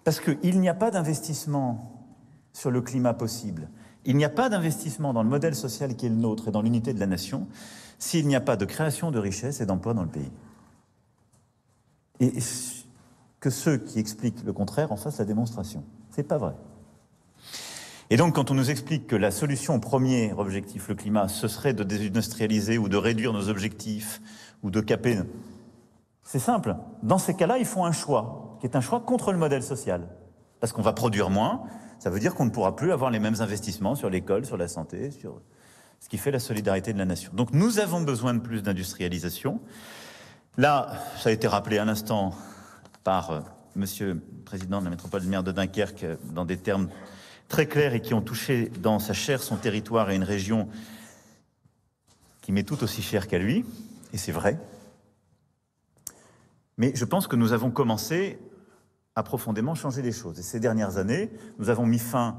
Parce qu'il n'y a pas d'investissement sur le climat possible. Il n'y a pas d'investissement dans le modèle social qui est le nôtre et dans l'unité de la nation s'il n'y a pas de création de richesses et d'emplois dans le pays. Et que ceux qui expliquent le contraire en fassent la démonstration. C'est pas vrai. Et donc, quand on nous explique que la solution au premier objectif, le climat, ce serait de désindustrialiser ou de réduire nos objectifs ou de caper, c'est simple. Dans ces cas-là, ils font un choix, qui est un choix contre le modèle social. Parce qu'on va produire moins, ça veut dire qu'on ne pourra plus avoir les mêmes investissements sur l'école, sur la santé, sur ce qui fait la solidarité de la nation. Donc nous avons besoin de plus d'industrialisation. Là, ça a été rappelé à l'instant par Monsieur le Président de la métropole de maire de Dunkerque dans des termes très clairs et qui ont touché dans sa chair son territoire et une région qui m'est tout aussi chère qu'à lui, et c'est vrai. Mais je pense que nous avons commencé à profondément changer les choses. Et ces dernières années, nous avons mis fin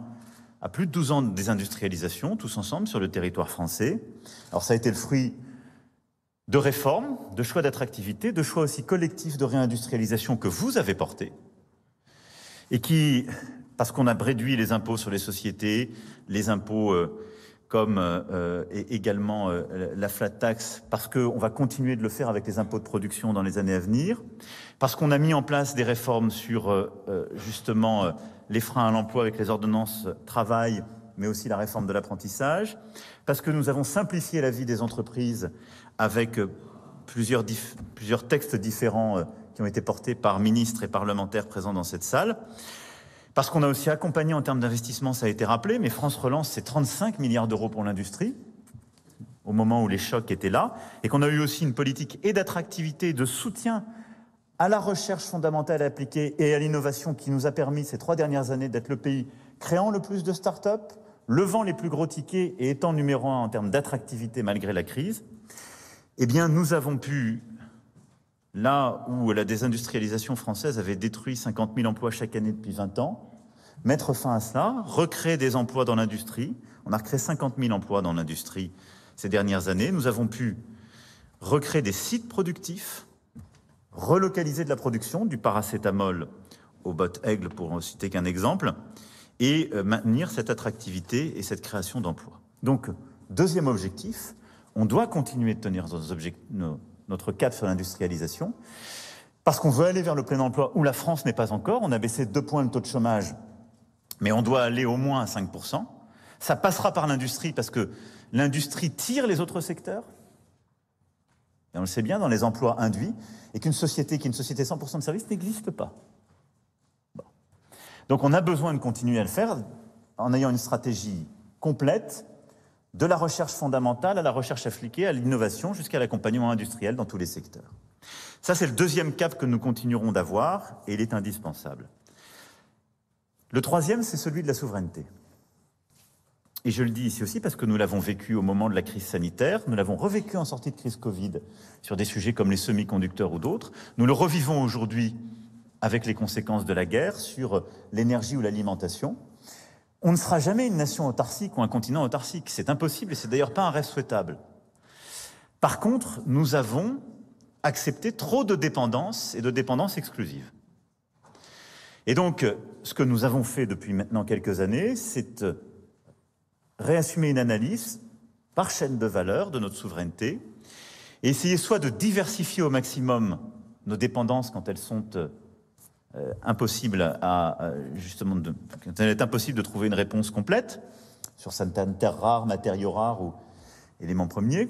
à plus de 12 ans de désindustrialisation, tous ensemble, sur le territoire français. Alors ça a été le fruit de réformes, de choix d'attractivité, de choix aussi collectifs de réindustrialisation que vous avez portés, et qui, parce qu'on a réduit les impôts sur les sociétés, les impôts et également la flat tax, parce qu'on va continuer de le faire avec les impôts de production dans les années à venir, parce qu'on a mis en place des réformes sur justement les freins à l'emploi avec les ordonnances travail, mais aussi la réforme de l'apprentissage, parce que nous avons simplifié la vie des entreprises avec plusieurs textes différents qui ont été portés par ministres et parlementaires présents dans cette salle, parce qu'on a aussi accompagné en termes d'investissement, ça a été rappelé, mais France Relance, c'est 35 milliards d'euros pour l'industrie, au moment où les chocs étaient là, et qu'on a eu aussi une politique et d'attractivité, de soutien à la recherche fondamentale appliquée et à l'innovation qui nous a permis ces 3 dernières années d'être le pays créant le plus de start-up, levant les plus gros tickets et étant numéro 1 en termes d'attractivité malgré la crise. Eh bien, nous avons pu, là où la désindustrialisation française avait détruit 50 000 emplois chaque année depuis 20 ans, mettre fin à cela, recréer des emplois dans l'industrie. On a recréé 50 000 emplois dans l'industrie ces dernières années. Nous avons pu recréer des sites productifs, relocaliser de la production, du paracétamol au botte-aigle pour ne citer qu'un exemple, et maintenir cette attractivité et cette création d'emplois. Donc, deuxième objectif, on doit continuer de tenir notre cap sur l'industrialisation, parce qu'on veut aller vers le plein emploi où la France n'est pas encore. On a baissé de 2 points le taux de chômage, mais on doit aller au moins à 5%. Ça passera par l'industrie, parce que l'industrie tire les autres secteurs. Et on le sait bien, dans les emplois induits, et qu'une société qui est une société 100% de services n'existe pas. Bon. Donc on a besoin de continuer à le faire en ayant une stratégie complète, de la recherche fondamentale à la recherche appliquée, à l'innovation, jusqu'à l'accompagnement industriel dans tous les secteurs. Ça, c'est le deuxième cap que nous continuerons d'avoir, et il est indispensable. Le troisième, c'est celui de la souveraineté. Et je le dis ici aussi parce que nous l'avons vécu au moment de la crise sanitaire, nous l'avons revécu en sortie de crise Covid sur des sujets comme les semi-conducteurs ou d'autres. Nous le revivons aujourd'hui avec les conséquences de la guerre sur l'énergie ou l'alimentation. On ne sera jamais une nation autarcique ou un continent autarcique. C'est impossible et c'est d'ailleurs pas un rêve souhaitable. Par contre, nous avons accepté trop de dépendance et de dépendance exclusive. Et donc, ce que nous avons fait depuis maintenant quelques années, c'est réassumer une analyse par chaîne de valeur de notre souveraineté et essayer soit de diversifier au maximum nos dépendances quand elles sont impossibles quand il est impossible de trouver une réponse complète sur certaines terres rares, matériaux rares ou éléments premiers,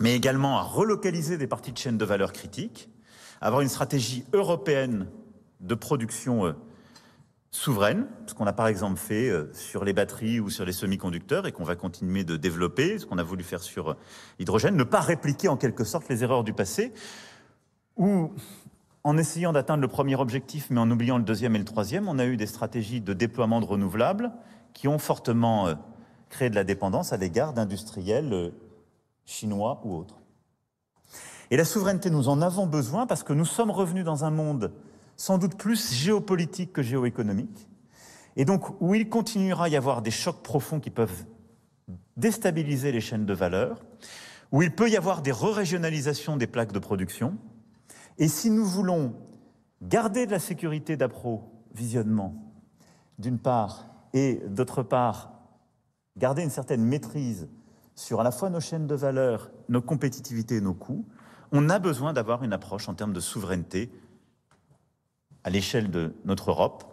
mais également à relocaliser des parties de chaînes de valeur critiques, avoir une stratégie européenne de production souveraine, ce qu'on a par exemple fait sur les batteries ou sur les semi-conducteurs et qu'on va continuer de développer, ce qu'on a voulu faire sur l'hydrogène, ne pas répliquer en quelque sorte les erreurs du passé, ou en essayant d'atteindre le premier objectif mais en oubliant le deuxième et le troisième, on a eu des stratégies de déploiement de renouvelables qui ont fortement créé de la dépendance à l'égard d'industriels chinois ou autres. Et la souveraineté, nous en avons besoin parce que nous sommes revenus dans un monde sans doute plus géopolitique que géoéconomique, et donc où il continuera à y avoir des chocs profonds qui peuvent déstabiliser les chaînes de valeur, où il peut y avoir des re-régionalisations des plaques de production, et si nous voulons garder de la sécurité visionnement, d'une part, et d'autre part, garder une certaine maîtrise sur à la fois nos chaînes de valeur, nos compétitivités et nos coûts, on a besoin d'avoir une approche en termes de souveraineté à l'échelle de notre Europe.